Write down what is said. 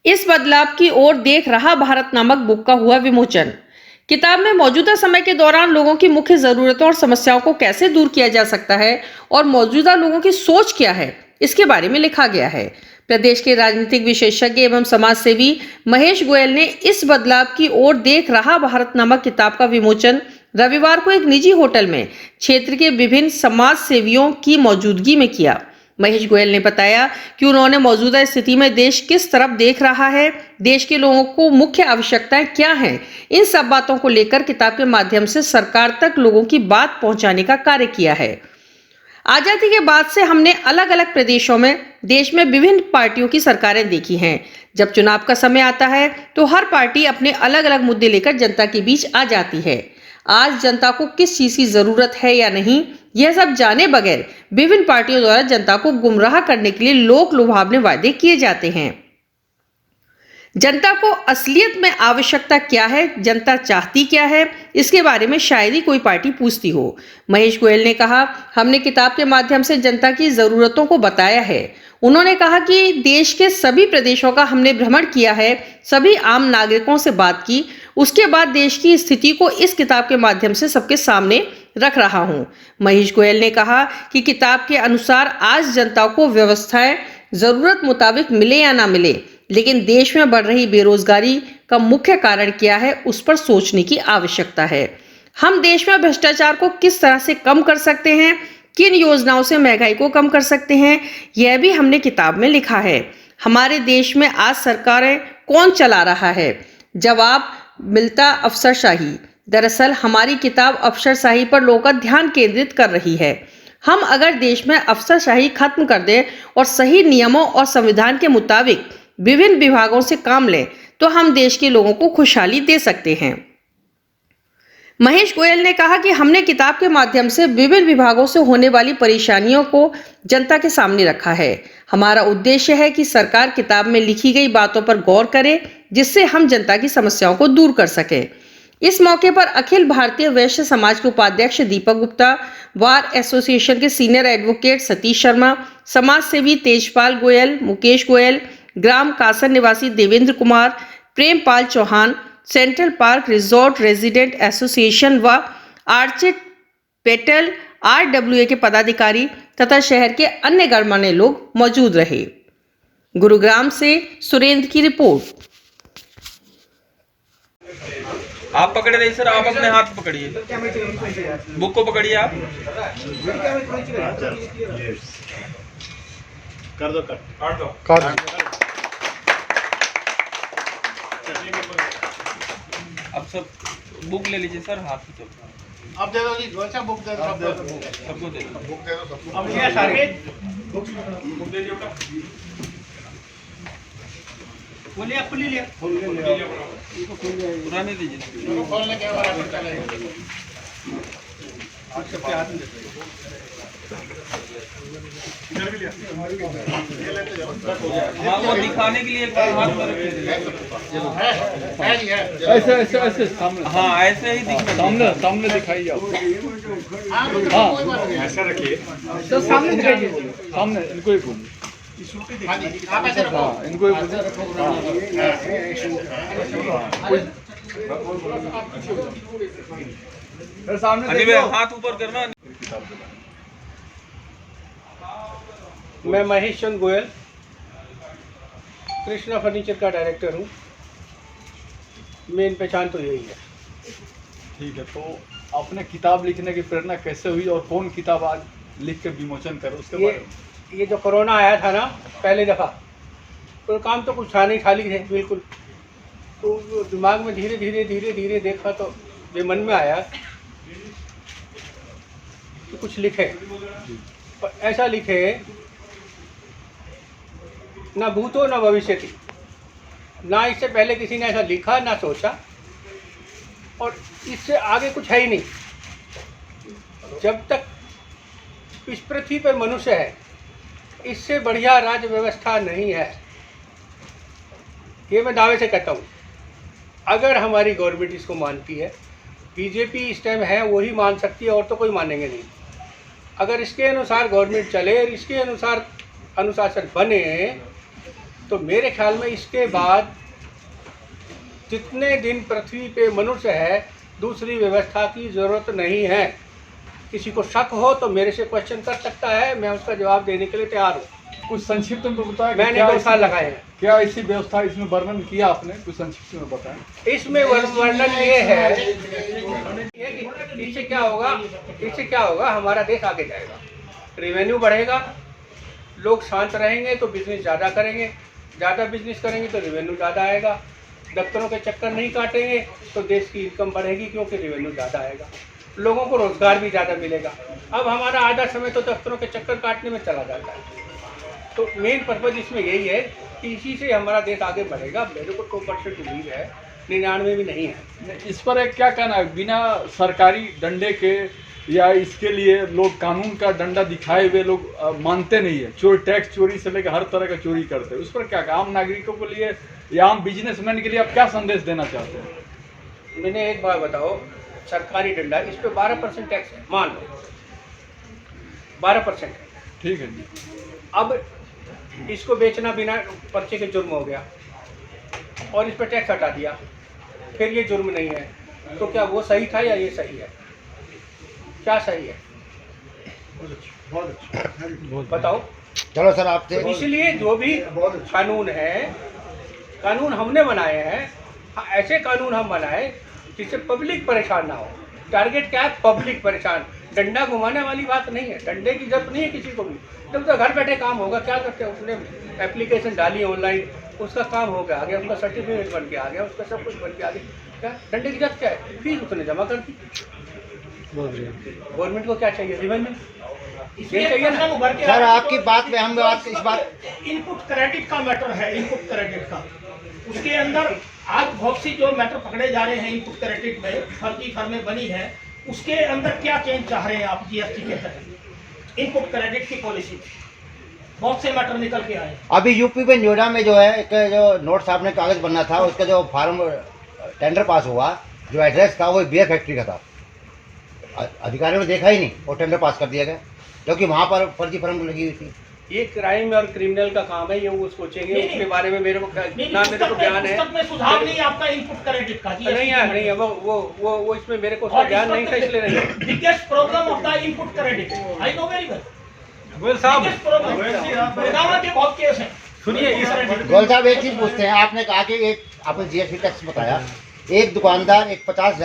इस बदलाव की ओर देख रहा भारत नामक बुक का हुआ विमोचन। किताब में मौजूदा समय के दौरान लोगों की मुख्य जरूरतों और समस्याओं को कैसे दूर किया जा सकता है और मौजूदा लोगों की सोच क्या है, इसके बारे में लिखा गया है। प्रदेश के राजनीतिक विशेषज्ञ एवं समाज सेवी महेश गोयल ने इस बदलाव की ओर देख रहा भारत नामक किताब का विमोचन रविवार को एक निजी होटल में क्षेत्र के विभिन्न समाज सेवियों की मौजूदगी में किया। महेश गोयल ने बताया कि उन्होंने मौजूदा स्थिति में देश किस तरफ देख रहा है, देश के लोगों को मुख्य आवश्यकताएं क्या हैं, इन सब बातों को लेकर किताब के माध्यम से सरकार तक लोगों की बात पहुंचाने का कार्य किया है। आजादी के बाद से हमने अलग अलग प्रदेशों में देश में विभिन्न पार्टियों की सरकारें देखी हैं। जब चुनाव का समय आता है तो हर पार्टी अपने अलग अलग मुद्दे लेकर जनता के बीच आ जाती है। आज जनता को किस चीज की जरूरत है या नहीं, यह सब जाने बगैर विभिन्न पार्टियों द्वारा जनता को गुमराह करने के लिए लोक लुभावने वादे किए जाते हैं। जनता को असलियत में आवश्यकता क्या है, जनता चाहती क्या है, इसके बारे में शायद ही कोई पार्टी पूछती हो। महेश गोयल ने कहा, हमने किताब के माध्यम से जनता की जरूरतों को बताया है। उन्होंने कहा कि देश के सभी प्रदेशों का हमने भ्रमण किया है, सभी आम नागरिकों से बात की, उसके बाद देश की स्थिति को इस किताब के माध्यम से सबके सामने रख रहा हूं। महेश गोयल ने कहा कि किताब के अनुसार आज जनता को व्यवस्थाएं जरूरत मुताबिक मिले या ना मिले, लेकिन देश में बढ़ रही बेरोजगारी का मुख्य कारण क्या है, उस पर सोचने की आवश्यकता है। हम देश में भ्रष्टाचार को किस तरह से कम कर सकते हैं, किन योजनाओं से महंगाई को कम कर सकते हैं, यह भी हमने किताब में लिखा है। हमारे देश में आज सरकारें कौन चला रहा है, जवाब मिलता अफसरशाही। दरअसल हमारी किताब अफसरशाही पर लोगों का ध्यान केंद्रित कर रही है। हम अगर देश में अफसरशाही खत्म कर दें और सही नियमों और संविधान के मुताबिक विभिन्न विभागों से काम लें तो हम देश के लोगों को खुशहाली दे सकते हैं। महेश गोयल ने कहा कि हमने किताब के माध्यम से विभिन्न विभागों से होने वाली परेशानियों को जनता के सामने रखा है। हमारा उद्देश्य है कि सरकार किताब में लिखी गई बातों पर गौर करे, जिससे हम जनता की समस्याओं को दूर कर सकें। इस मौके पर अखिल भारतीय वैश्य समाज के उपाध्यक्ष दीपक गुप्ता, वार एसोसिएशन के सीनियर एडवोकेट सतीश शर्मा, समाज सेवी तेजपाल गोयल, मुकेश गोयल, ग्राम कासन निवासी Devendra Kumar, Prempal Chauhan, central park resort resident association व आर्चिड पेटल RWA के पदाधिकारी तथा शहर के अन्य गणमान्य लोग मौजूद रहे। गुरुग्राम से सुरेंद्र की रिपोर्ट। आप पकड़े रही सर, आप अपने हाथ पकड़िए, बुक को पकड़िए आप। कर दो अब सब बुक ले लीजिए सर, हाथ में सब अब दे दो जी, अच्छा बुक दे दो, सबको दे दो, बुक दे दो सबको। अब ये सारे बुक दे दियो का बोलिए, आप खुली लिया, पुराने दीजिए, इसको खोलने के बाद आप चले आप सबके हाथ में दे इधर भी लिया, ये लेते जाओ। हाँ, वो दिखाने के लिए एक बार हाथ पर रखिए। है जी, है। ऐसे सामने, हाँ, ऐसे ही दिखना, सामने दिखाइए आप। हाँ, कोई बात नहीं। ऐसा रखिए, तो सामने दिखाइए, सामने इनको ही बोलिए। हाँ जी, आप ऐसे रखो। हाँ, इनको ही बोलिए। हाँ, सामने अनिल भाई हाथ ऊपर करना। मैं महेश चंद्र गोयल कृष्णा फर्नीचर का डायरेक्टर हूँ। मेन पहचान तो यही है। ठीक है, तो आपने किताब लिखने की प्रेरणा कैसे हुई और कौन किताब आज लिख कर विमोचन करो उसके बारे में? ये जो कोरोना आया था ना पहली दफ़ा, तो काम तो कुछ था नहीं, खाली थे बिल्कुल। तो दिमाग में धीरे धीरे देखा तो ये मन में आया कि कुछ लिखे, पर ऐसा लिखे ना भूतो ना भविष्य की, ना इससे पहले किसी ने ऐसा लिखा ना सोचा, और इससे आगे कुछ है ही नहीं। जब तक इस पृथ्वी पर मनुष्य है, इससे बढ़िया राज्य व्यवस्था नहीं है, ये मैं दावे से कहता हूँ। अगर हमारी गवर्नमेंट इसको मानती है, बीजेपी इस टाइम है वही मान सकती है, और तो कोई मानेंगे नहीं। अगर इसके अनुसार गवर्नमेंट चले और इसके अनुसार अनुशासन बने, तो तो मेरे ख्याल में इसके बाद जितने दिन पृथ्वी पे मनुष्य है दूसरी व्यवस्था की ज़रूरत नहीं है। किसी को शक हो तो मेरे से क्वेश्चन कर सकता है, मैं उसका जवाब देने के लिए तैयार हूँ। कुछ संक्षिप्त में बताया मैंने 2 साल लगाए हैं। क्या ऐसी व्यवस्था इसमें वर्णन किया आपने, कुछ संक्षिप्त में बताएं। इसमें वर्णन ये है कि इससे क्या होगा, हमारा देश आगे जाएगा, रेवेन्यू बढ़ेगा, लोग शांत रहेंगे तो बिजनेस ज़्यादा करेंगे, ज़्यादा बिजनेस करेंगे तो रेवेन्यू ज़्यादा आएगा, दफ्तरों के चक्कर नहीं काटेंगे तो देश की इनकम बढ़ेगी क्योंकि रेवेन्यू ज़्यादा आएगा, लोगों को रोज़गार भी ज़्यादा मिलेगा। अब हमारा आधा समय तो दफ्तरों के चक्कर काटने में चला जाता है। तो मेन पर्पज़ इसमें यही है कि इसी से हमारा देश आगे बढ़ेगा। मेरे को 2% उम्मीद है, 99 भी नहीं है। इस पर एक क्या कहना है, बिना सरकारी डंडे के या इसके लिए लोग कानून का डंडा दिखाए हुए लोग मानते नहीं है, टैक्स चोरी से लेकर हर तरह का चोरी करते हैं, उस पर क्या आम नागरिकों के लिए या आम बिजनेसमैन के लिए आप क्या संदेश देना चाहते हैं? मैंने एक बार बताओ, सरकारी डंडा, इस पे 12% टैक्स है, मान लो 12% है, ठीक है जी। अब इसको बेचना बिना पर्चे के जुर्म हो गया और इस पर टैक्स हटा दिया, फिर ये जुर्म नहीं है, तो क्या वो सही था या ये सही है? क्या सही है बताओ? चलो सर आपसे तो इसलिए जो भी कानून है, कानून हमने बनाए हैं, ऐसे कानून हम बनाए जिससे पब्लिक परेशान ना हो। टारगेट क्या है? पब्लिक परेशान। डंडा घुमाने वाली बात नहीं है, डंडे की जरूरत नहीं है किसी को भी। जब तो घर बैठे काम होगा, क्या करते हैं, उसने एप्लीकेशन डाली ऑनलाइन, उसका काम हो गया, आ गया, उसका सर्टिफिकेट बन के आ गया, उसका सब कुछ बन के आ गया। क्या डंडे की जरूरत क्या है? फीस उसने जमा कर दी। गवर्नमेंट को क्या चाहिए? रेवेन्यू चाहिए ना। सर आपकी बात में हम बात इस बात इनपुट क्रेडिट का मैटर है, इनपुट क्रेडिट का, उसके अंदर आज बहुत सी जो मैटर पकड़े जा रहे हैं इनपुट क्रेडिट में, फर्जी फर्में बनी है, उसके अंदर क्या चेंज चाह रहे हैं आप जीएसटी के तहत इनपुट क्रेडिट की पॉलिसी? बहुत से मैटर निकल के आए। अभी यूपी में नोएडा में जो है एक जो नोट साहब ने कागज बनना था, उसका जो फार्म टेंडर पास हुआ, जो एड्रेस था वो बियर फैक्ट्री का था। अधिकारियों ने देखा ही नहीं और टेंडर पास कर दिया गया, क्योंकि वहाँ पर फर्जी फर्म लगी हुई थी। ये क्राइम और क्रिमिनल का काम है, ये वो सोचेंगे, उसके बारे में मेरे को ना मेरे को ज्ञान है। में सुधार नहीं आपका इनपुट क्रेडिट का, नहीं है वो इसमें मेरे को उसका ज्ञान नहीं था, इसलिए नहीं। Biggest problem of the input credit, I know very well. Goyal साहब, गुड़गांव के बहुत केस हैं। सुनिए, गोयल साहब एक चीज़ पूछते हैं, आपने कहा कि एक आपने जीएसटी टैक्स बताया, एक दुकानदार एक 50,000